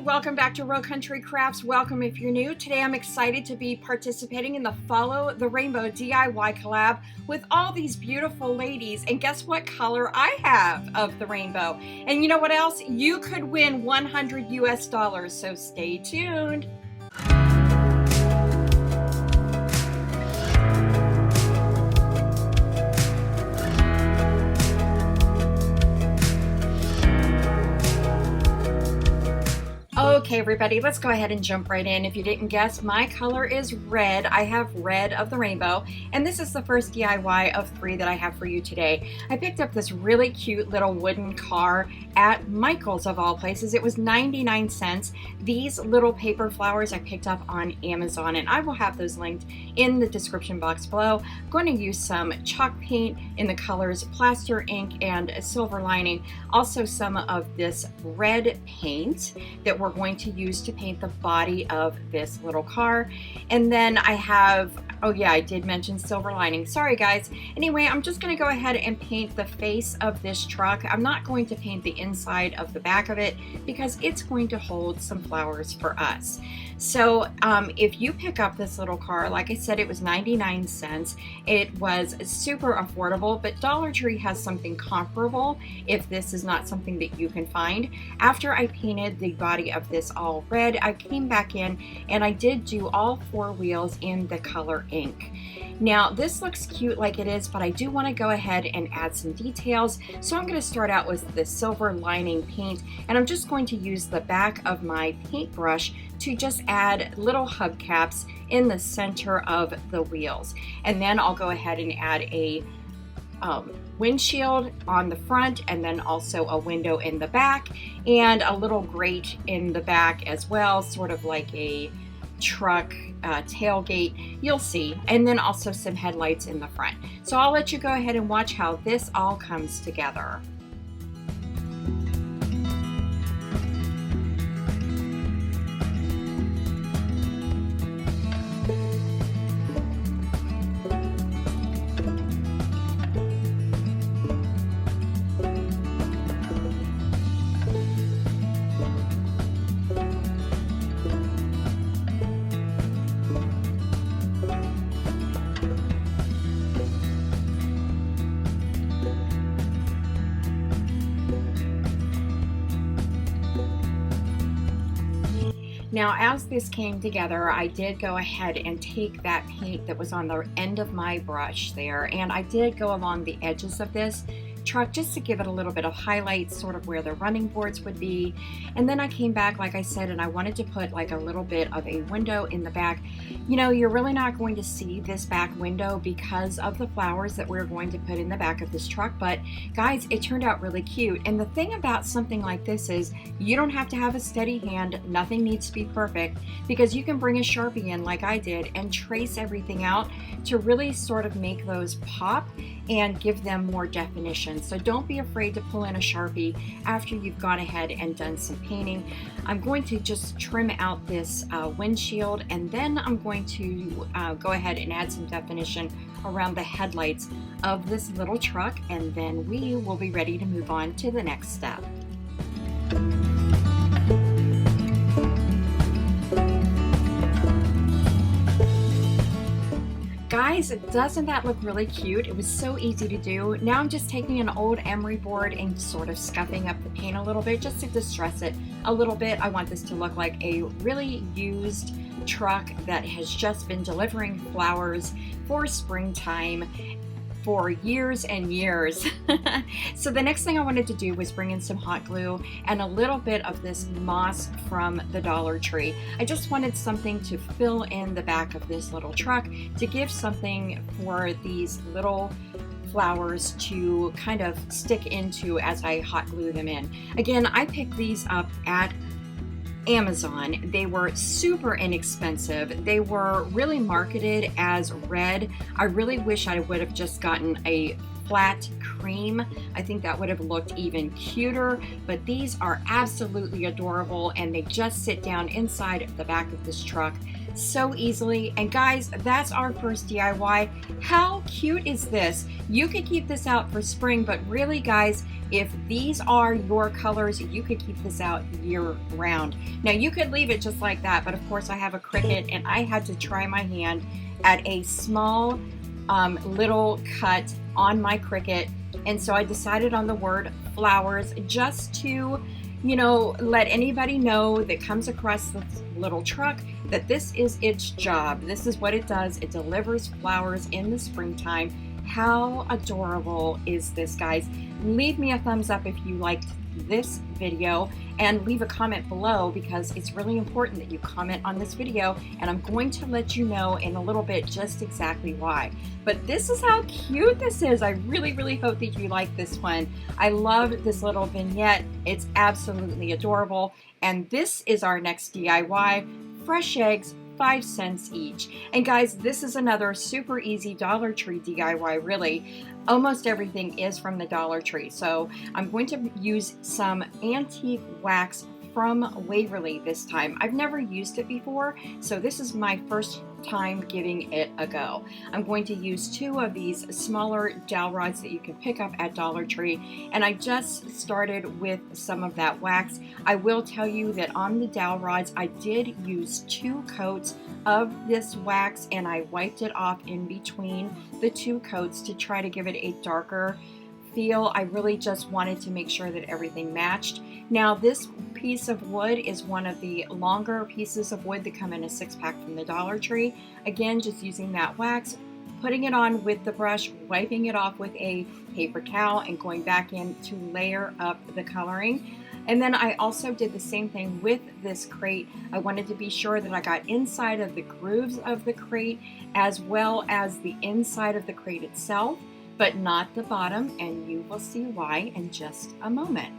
welcome back to Row Country Crafts. Welcome if you're new. Today I'm excited to be participating in the Follow the Rainbow DIY collab with all these beautiful ladies. And guess what color I have of the rainbow? And you know what else? You could win $100 US, so stay tuned. Okay, everybody, let's go ahead and jump right in. If you didn't guess, my color is red. I have red of the rainbow, and this is the first DIY of 3 that I have for you today. I picked up this really cute little wooden car at Michael's of all places. It was 99 cents. These little paper flowers I picked up on Amazon, and I will have those linked in the description box below. I'm going to use some chalk paint in the colors plaster ink and silver lining. Also some of this red paint that we're going to use to paint the body of this little car. And then I have, oh yeah, I did mention silver lining. Sorry guys. Anyway, I'm just going to go ahead and paint the face of this truck. I'm not going to paint the inside of the back of it because it's going to hold some flowers for us. So if you pick up this little car, like I said, it was 99 cents. It was super affordable, but Dollar Tree has something comparable if this is not something that you can find. After I painted the body of this all red, I came back in and I did do all 4 wheels in the color ink. Now this looks cute like it is, but I do want to go ahead and add some details. So I'm going to start out with the silver lining paint, and I'm just going to use the back of my paintbrush to just add little hubcaps in the center of the wheels. And then I'll go ahead and add a windshield on the front, and then also a window in the back, and a little grate in the back as well, sort of like a truck tailgate, you'll see, and then also some headlights in the front. So I'll let you go ahead and watch how this all comes together. Now, as this came together, I did go ahead and take that paint that was on the end of my brush there, and I did go along the edges of this truck just to give it a little bit of highlight, sort of where the running boards would be. And then I came back, like I said, and I wanted to put like a little bit of a window in the back. You know, you're really not going to see this back window because of the flowers that we're going to put in the back of this truck, but guys, it turned out really cute. And the thing about something like this is you don't have to have a steady hand. Nothing needs to be perfect, because you can bring a Sharpie in like I did and trace everything out to really sort of make those pop and give them more definition. So don't be afraid to pull in a Sharpie after you've gone ahead and done some painting. I'm going to just trim out this windshield, and then I'm going to go ahead and add some definition around the headlights of this little truck, and then we will be ready to move on to the next step. Guys, doesn't that look really cute? It was so easy to do. Now I'm just taking an old emery board and sort of scuffing up the paint a little bit just to distress it a little bit. I want this to look like a really used truck that has just been delivering flowers for springtime for years and years. So the next thing I wanted to do was bring in some hot glue and a little bit of this moss from the Dollar Tree. I just wanted something to fill in the back of this little truck to give something for these little flowers to kind of stick into as I hot glue them in. Again, I picked these up at Amazon. They were super inexpensive. They were really marketed as red. I really wish I would have just gotten a flat cream. I think that would have looked even cuter, but these are absolutely adorable, and they just sit down inside the back of this truck so easily. And guys, that's our first DIY. How cute is this? You could keep this out for spring, but really guys, If these are your colors, you could keep this out year round. Now you could leave it just like that, but of course I have a Cricut and I had to try my hand at a small little cut on my Cricut, and so I decided on the word flowers just to, you know, let anybody know that comes across this little truck that this is its job. This is what it does. It delivers flowers in the springtime. How adorable is this, guys? Leave me a thumbs up if you liked this video and leave a comment below, because it's really important that you comment on this video, and I'm going to let you know in a little bit just exactly why. But this is how cute this is. I really hope that you like this one. I love this little vignette. It's absolutely adorable. And this is our next DIY, fresh eggs, 5 cents each. And guys, this is another super easy Dollar Tree DIY, really. Almost everything is from the Dollar Tree. So I'm going to use some antique wax from Waverly this time. I've never used it before, so this is my first time giving it a go. I'm going to use 2 of these smaller dowel rods that you can pick up at Dollar Tree, and I just started with some of that wax. I will tell you that on the dowel rods I did use 2 coats of this wax, and I wiped it off in between the 2 coats to try to give it a darker feel. I really just wanted to make sure that everything matched. Now this piece of wood is one of the longer pieces of wood that come in a 6-pack from the Dollar Tree. Again, just using that wax, putting it on with the brush, wiping it off with a paper towel, and going back in to layer up the coloring. And then I also did the same thing with this crate. I wanted to be sure that I got inside of the grooves of the crate as well as the inside of the crate itself, but not the bottom, and you will see why in just a moment.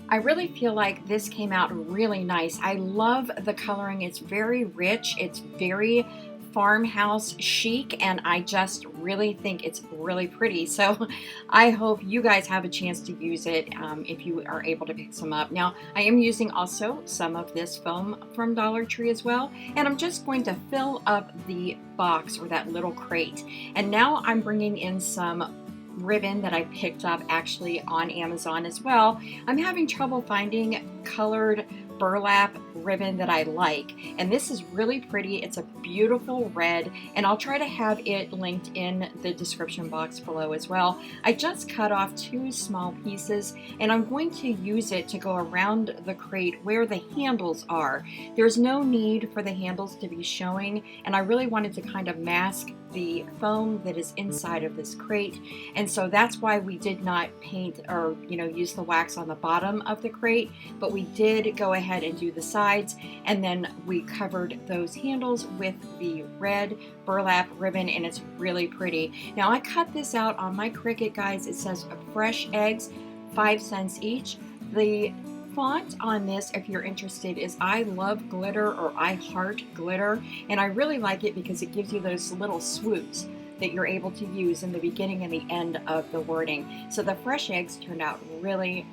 I really feel like this came out really nice. I love the coloring. It's very rich. It's very farmhouse chic, and I just really think it's really pretty. So I hope you guys have a chance to use it if you are able to pick some up. Now I am using also some of this foam from Dollar Tree as well, and I'm just going to fill up the box or that little crate. And now I'm bringing in some ribbon that I picked up actually on Amazon as well. I'm having trouble finding colored burlap ribbon that I like, and this is really pretty. It's a beautiful red, and I'll try to have it linked in the description box below as well. I just cut off 2 small pieces, and I'm going to use it to go around the crate where the handles are. There's no need for the handles to be showing, and I really wanted to kind of mask the foam that is inside of this crate, and so that's why we did not paint or use the wax on the bottom of the crate, but we did go ahead and do the sides, and then we covered those handles with the red burlap ribbon, and it's really pretty. Now I cut this out on my Cricut, guys. It says fresh eggs, 5 cents each. The font on this, if you're interested, is I love glitter or I heart glitter, and I really like it because it gives you those little swoops that you're able to use in the beginning and the end of the wording. So the fresh eggs turned out really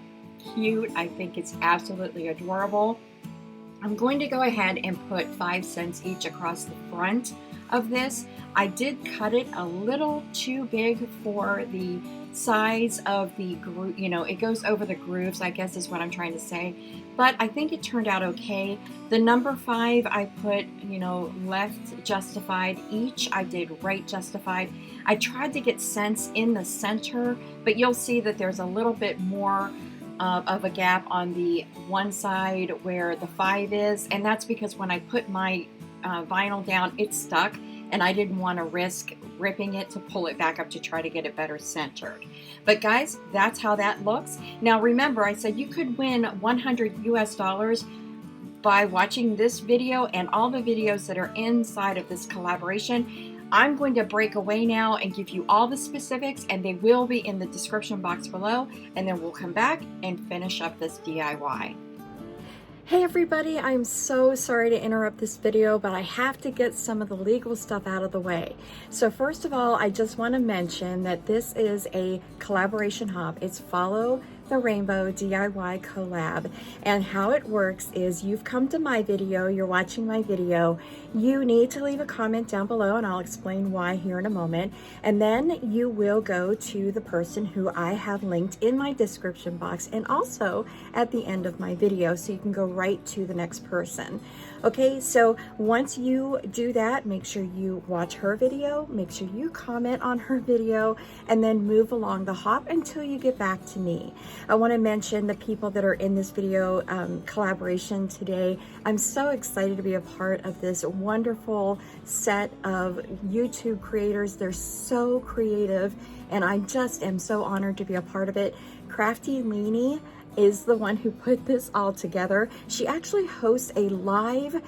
cute. I think it's absolutely adorable. I'm going to go ahead and put 5 cents each across the front of this. I did cut it a little too big for the size of the groove, it goes over the grooves, I guess is what I'm trying to say, but I think it turned out okay. The number 5 I put, left justified each. I did right justified. I tried to get cents in the center, but you'll see that there's a little bit more of a gap on the one side where the 5 is, and that's because when I put my vinyl down, it stuck, and I didn't want to risk ripping it to pull it back up to try to get it better centered. But guys, that's how that looks. Now remember, I said you could win $100 US by watching this video and all the videos that are inside of this collaboration. I'm going to break away now and give you all the specifics, and they will be in the description box below, and then we'll come back and finish up this DIY. Hey everybody, I'm so sorry to interrupt this video, but I have to get some of the legal stuff out of the way. So first of all, I just want to mention that this is a collaboration hop. It's follow the Rainbow DIY collab. And how it works is you've come to my video, you're watching my video, you need to leave a comment down below and I'll explain why here in a moment. And then you will go to the person who I have linked in my description box and also at the end of my video, so you can go right to the next person. Okay, so once you do that, make sure you watch her video, make sure you comment on her video, and then move along the hop until you get back to me. I want to mention the people that are in this video collaboration today. I'm so excited to be a part of this wonderful set of YouTube creators. They're so creative, and I just am so honored to be a part of it. Crafty Leanie is the one who put this all together. She actually hosts a live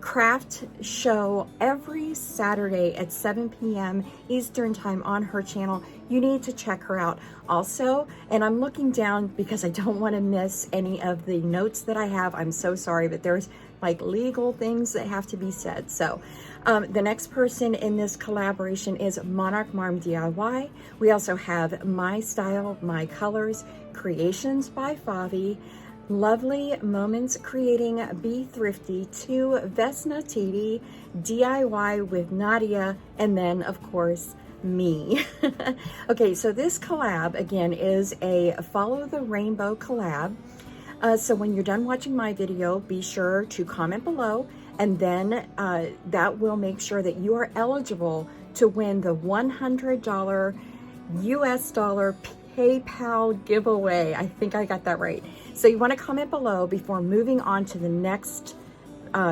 craft show every Saturday at 7 p.m. Eastern time on her channel. You need to check her out. Also, and I'm looking down because I don't want to miss any of the notes that I have. I'm so sorry, but there's like legal things that have to be said. So the next person in this collaboration is Monarch Marm DIY. We also have My Style, My Colors, Creations by Favi, Lovely Moments Creating, Be Thrifty, to Vesna TV, DIY with Nadia, and then of course me. Okay, so this collab again is a Follow the Rainbow collab. So when you're done watching my video, be sure to comment below, and then that will make sure that you are eligible to win the $100 US dollar PayPal giveaway. I think I got that right. So you want to comment below before moving on to the next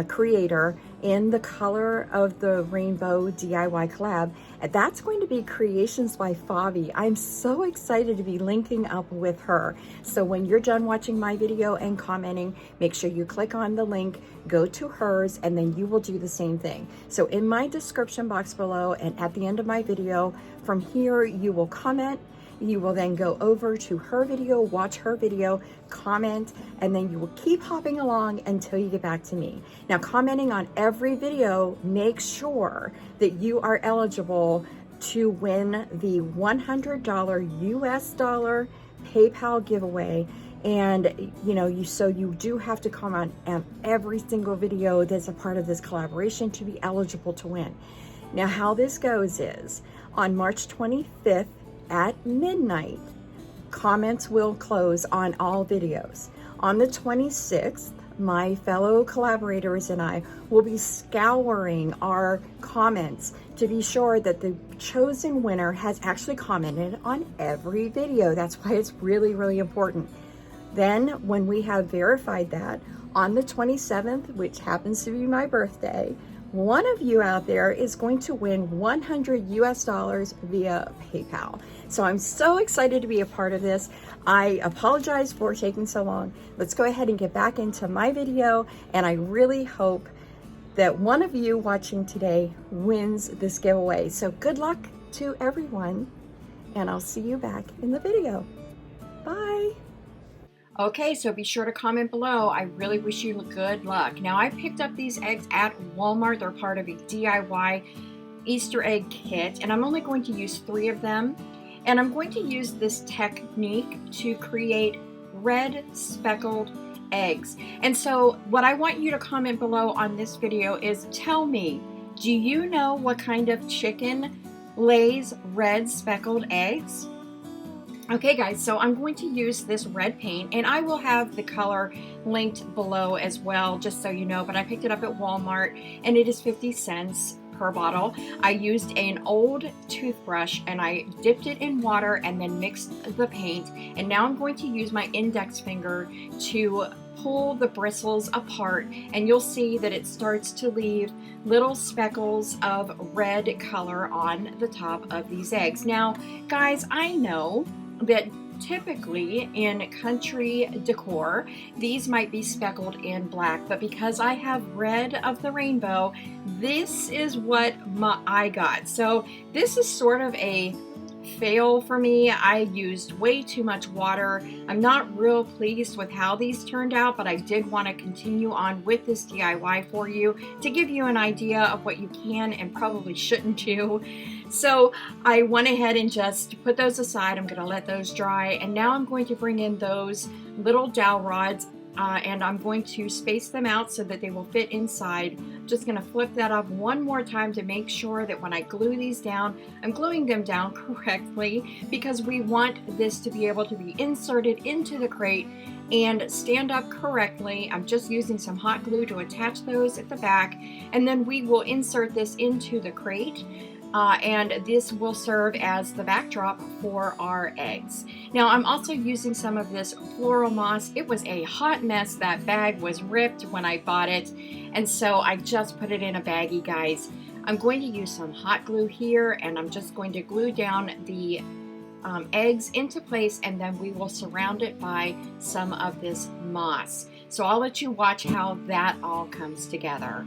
creator in the Color of the Rainbow DIY collab. And that's going to be Creations by Favi. I'm so excited to be linking up with her. So when you're done watching my video and commenting, make sure you click on the link, go to hers, and then you will do the same thing. So in my description box below and at the end of my video, from here you will comment. You will then go over to her video, watch her video, comment, and then you will keep hopping along until you get back to me. Now, commenting on every video, make sure that you are eligible to win the $100 US dollar PayPal giveaway. And so you do have to comment on every single video that's a part of this collaboration to be eligible to win. Now, how this goes is on March 25th, at midnight, comments will close on all videos. On the 26th, my fellow collaborators and I will be scouring our comments to be sure that the chosen winner has actually commented on every video. That's why it's really, really important. Then when we have verified that, on the 27th, which happens to be my birthday, one of you out there is going to win $100 US dollars via PayPal. So I'm so excited to be a part of this. I apologize for taking so long. Let's go ahead and get back into my video, and I really hope that one of you watching today wins this giveaway. So good luck to everyone, and I'll see you back in the video. Bye. Okay, so be sure to comment below. I really wish you good luck. Now, I picked up these eggs at Walmart. They're part of a DIY Easter egg kit, and I'm only going to use 3 of them. And I'm going to use this technique to create red speckled eggs. And so what I want you to comment below on this video is, tell me, do you know what kind of chicken lays red speckled eggs? Okay guys, so I'm going to use this red paint, and I will have the color linked below as well, just so you know, but I picked it up at Walmart and it is 50 cents per bottle. I used an old toothbrush and I dipped it in water and then mixed the paint, and now I'm going to use my index finger to pull the bristles apart, and you'll see that it starts to leave little speckles of red color on the top of these eggs. Now guys, I know that typically in country decor these might be speckled in black, but because I have red of the rainbow, this is what I got. So this is sort of a fail for me. I used way too much water. I'm not real pleased with how these turned out, but I did want to continue on with this DIY for you to give you an idea of what you can and probably shouldn't do. So I went ahead and just put those aside. I'm going to let those dry, and now I'm going to bring in those little dowel rods and I'm going to space them out so that they will fit inside. I'm just going to flip that up one more time to make sure that when I glue these down, I'm gluing them down correctly, because we want this to be able to be inserted into the crate and stand up correctly. I'm just using some hot glue to attach those at the back, and then we will insert this into the crate. And this will serve as the backdrop for our eggs. Now I'm also using some of this floral moss. It was a hot mess. That bag was ripped when I bought it, and so I just put it in a baggie, guys. I'm going to use some hot glue here, and I'm just going to glue down the eggs into place, and then we will surround it by some of this moss. So I'll let you watch how that all comes together.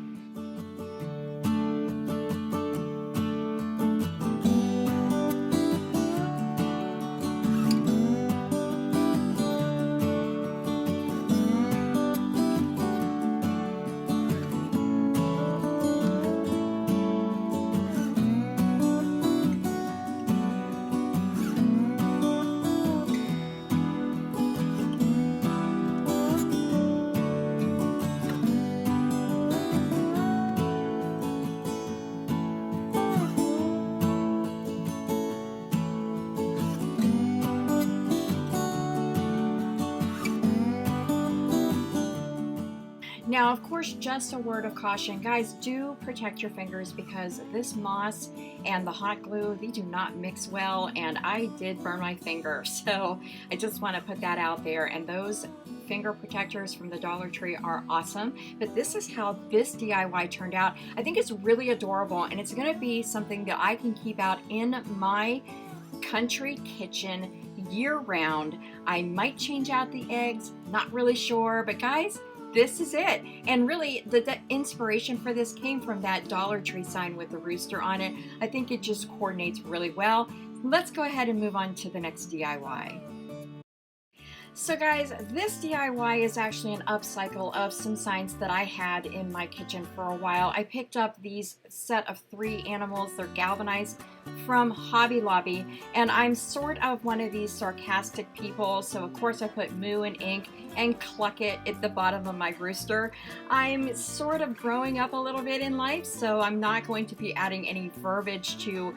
Now, of course, just a word of caution, guys, do protect your fingers, because this moss and the hot glue, they do not mix well, and I did burn my finger, so I just want to put that out there. And those finger protectors from the Dollar Tree are awesome, but this is how this DIY turned out. I think it's really adorable, and it's going to be something that I can keep out in my country kitchen year-round. I might change out the eggs, not really sure, but guys, this is it. And really, the inspiration for this came from that Dollar Tree sign with the rooster on it. I think it just coordinates really well. Let's go ahead and move on to the next DIY. So guys, this DIY is actually an upcycle of some signs that I had in my kitchen for a while. I picked up these set of 3 animals. They're galvanized from Hobby Lobby, and I'm sort of one of these sarcastic people, so of course I put moo in ink and cluck it at the bottom of my rooster. I'm sort of growing up a little bit in life, so I'm not going to be adding any verbiage to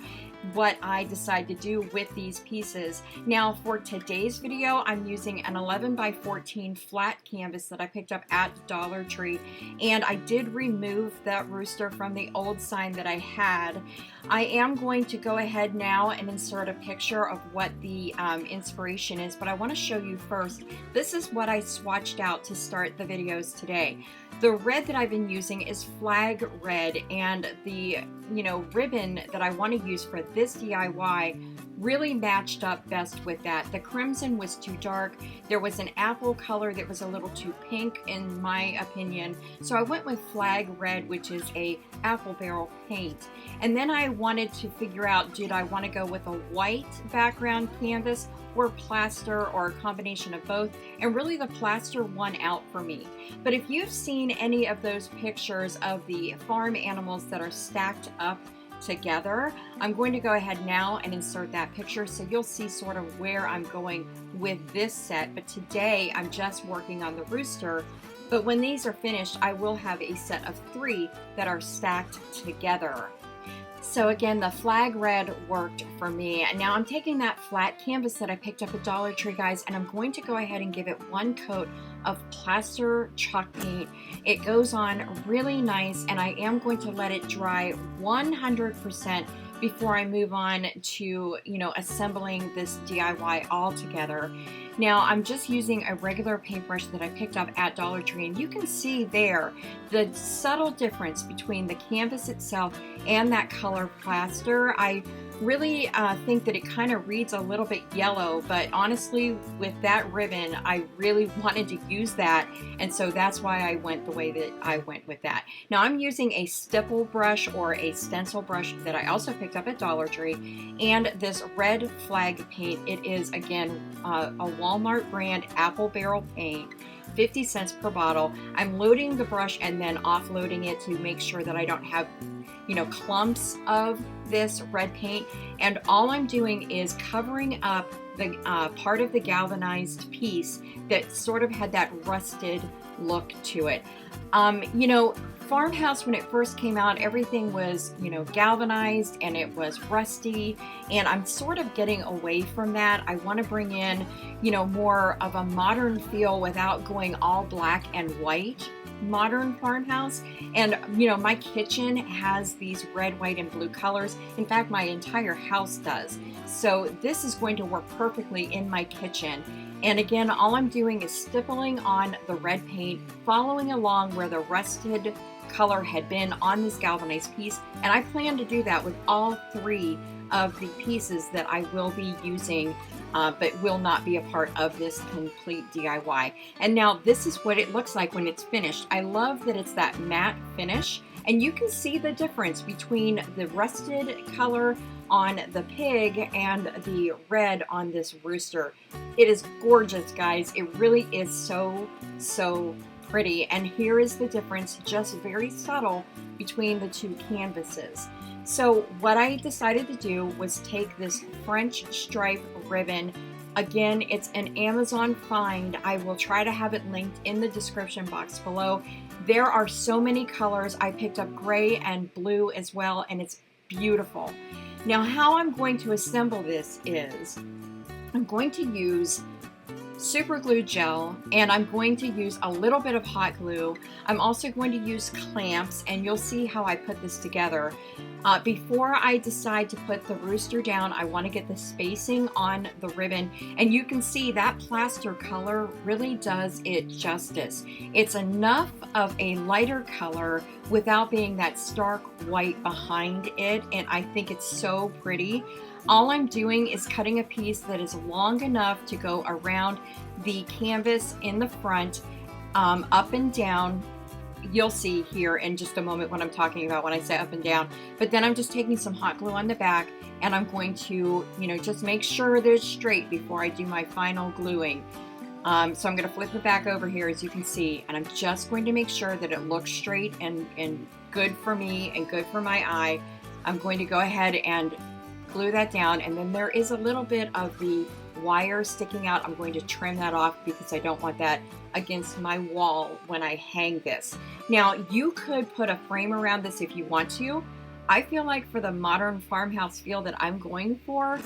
what I decide to do with these pieces. Now for today's video, I'm using an 11 by 14 flat canvas that I picked up at Dollar Tree, and I did remove that rooster from the old sign that I had. I am going to go ahead now and insert a picture of what the inspiration is, but I want to show you first. This is what I swatched out to start the videos today. The red that I've been using is flag red, and the ribbon that I want to use for this DIY really matched up best with that. The crimson was too dark. There was an apple color that was a little too pink in my opinion, so I went with flag red, which is a apple barrel paint. And then I wanted to figure out, did I want to go with a white background canvas or plaster, or a combination of both, and really the plaster won out for me. But if you've seen any of those pictures of the farm animals that are stacked up together, I'm going to go ahead now and insert that picture so you'll see sort of where I'm going with this set. But today I'm just working on the rooster, but when these are finished I will have a set of 3 that are stacked together. So again, the flag red worked for me. And now I'm taking that flat canvas that I picked up at Dollar Tree, guys, and I'm going to go ahead and give it 1 coat of plaster chalk paint. It goes on really nice, and I am going to let it dry 100% before I move on to, assembling this DIY all together. Now I'm just using a regular paintbrush that I picked up at Dollar Tree, and you can see there the subtle difference between the canvas itself and that color plaster. I really think that it kind of reads a little bit yellow, but honestly with that ribbon I really wanted to use that, and so that's why I went the way that I went with that. Now I'm using a stipple brush or a stencil brush that I also picked up at Dollar Tree, and this red flag paint. It is again a Walmart brand apple barrel paint, 50 cents per bottle. I'm loading the brush and then offloading it to make sure that I don't have, you know, clumps of this red paint. And all I'm doing is covering up the part of the galvanized piece that sort of had that rusted look to it. You know, Farmhouse, when it first came out, everything was, you know, galvanized and it was rusty, and I'm sort of getting away from that. I want to bring in, you know, more of a modern feel without going all black and white modern farmhouse. And you know, my kitchen has these red, white, and blue colors. In fact, my entire house does. So this is going to work perfectly in my kitchen. And again, all I'm doing is stippling on the red paint, following along where the rusted color had been on this galvanized piece. And I plan to do that with all three of the pieces that I will be using, but will not be a part of this complete DIY. And now this is what it looks like when it's finished. I love that it's that matte finish, and you can see the difference between the rusted color on the pig and the red on this rooster. It is gorgeous, guys. It really is so pretty. And here is the difference, just very subtle, between the two canvases. So what I decided to do was take this French stripe ribbon. Again, it's an Amazon find. I will try to have it linked in the description box below. There are so many colors. I picked up gray and blue as well, and it's beautiful. Now, how I'm going to assemble this is I'm going to use super glue gel, and I'm going to use a little bit of hot glue. I'm also going to use clamps, and you'll see how I put this together. Before I decide to put the rooster down, I want to get the spacing on the ribbon, and you can see that plaster color really does it justice. It's enough of a lighter color without being that stark white behind it, and I think it's so pretty. All I'm doing is cutting a piece that is long enough to go around the canvas in the front, up and down. You'll see here in just a moment what I'm talking about when I say up and down. But then I'm just taking some hot glue on the back, and I'm going to, you know, just make sure that it's straight before I do my final gluing. So I'm going to flip it back over here, as you can see, and I'm just going to make sure that it looks straight and good for me and good for my eye. I'm going to go ahead and glue that down, and then there is a little bit of the wire sticking out. I'm going to trim that off because I don't want that against my wall when I hang this. Now, you could put a frame around this if you want to. I feel like for the modern farmhouse feel that I'm going for,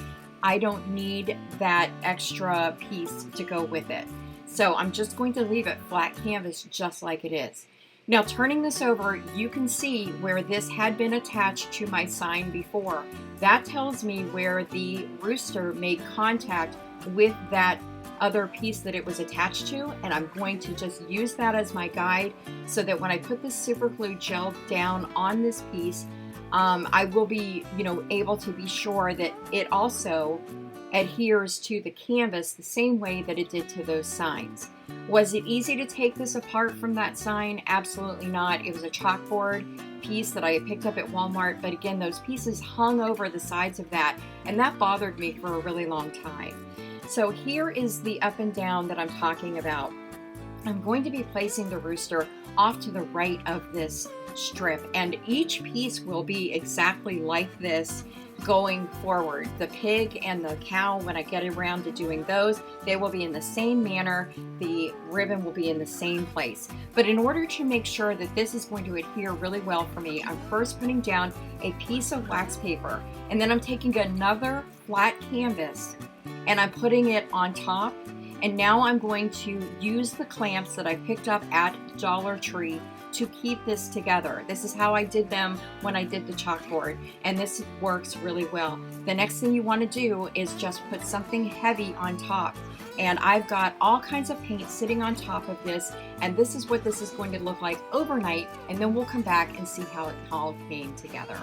I don't need that extra piece to go with it. So I'm just going to leave it flat canvas just like it is. Now, turning this over, you can see where this had been attached to my sign before. That tells me where the rooster made contact with that other piece that it was attached to, and I'm going to just use that as my guide so that when I put this super glue gel down on this piece, I will be, you know, able to be sure that it also adheres to the canvas the same way that it did to those signs. Was it easy to take this apart from that sign? Absolutely not. It was a chalkboard piece that I had picked up at Walmart, but again, those pieces hung over the sides of that, and that bothered me for a really long time. So here is the up and down that I'm talking about. I'm going to be placing the rooster off to the right of this strip, and each piece will be exactly like this going forward. The pig and the cow, when I get around to doing those, they will be in the same manner. The ribbon will be in the same place. But in order to make sure that this is going to adhere really well for me, I'm first putting down a piece of wax paper, and then I'm taking another flat canvas and I'm putting it on top. And now I'm going to use the clamps that I picked up at Dollar Tree to keep this together. This is how I did them when I did the chalkboard, and this works really well. The next thing you want to do is just put something heavy on top. And I've got all kinds of paint sitting on top of this, and this is what this is going to look like overnight, and then we'll come back and see how it all came together.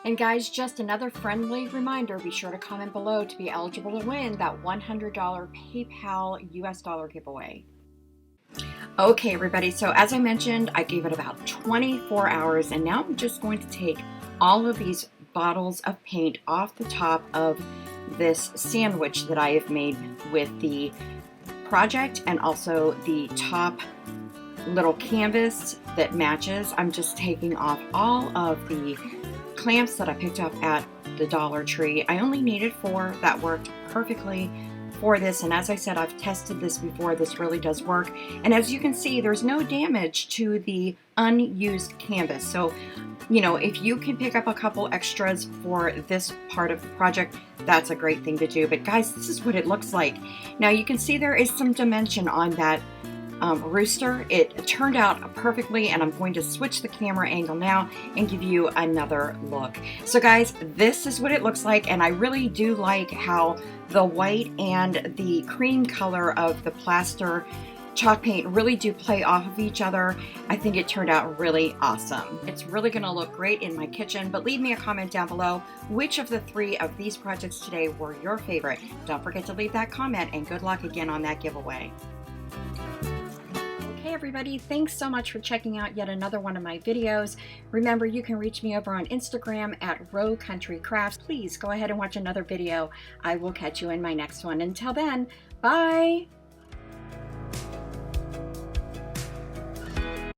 And guys, just another friendly reminder, be sure to comment below to be eligible to win that $100 PayPal US dollar giveaway. Okay, everybody, so as I mentioned, I gave it about 24 hours, and now I'm just going to take all of these bottles of paint off the top of this sandwich that I have made with the project and also the top little canvas that matches. I'm just taking off all of the clamps that I picked up at the Dollar Tree. I only needed 4. That worked perfectly for this, and as I said, I've tested this before. This really does work, and as you can see, there's no damage to the unused canvas. So, you know, if you can pick up a couple extras for this part of the project, that's a great thing to do. But guys, this is what it looks like. Now you can see there is some dimension on that rooster. It turned out perfectly, and I'm going to switch the camera angle now and give you another look. So guys, this is what it looks like, and I really do like how the white and the cream color of the plaster chalk paint really do play off of each other. I think it turned out really awesome. It's really going to look great in my kitchen, but leave me a comment down below which of the 3 of these projects today were your favorite. Don't forget to leave that comment, and good luck again on that giveaway. Hey everybody, thanks so much for checking out yet another one of my videos. Remember, you can reach me over on Instagram at Row Country Crafts. Please go ahead and watch another video. I will catch you in my next one. Until then, bye!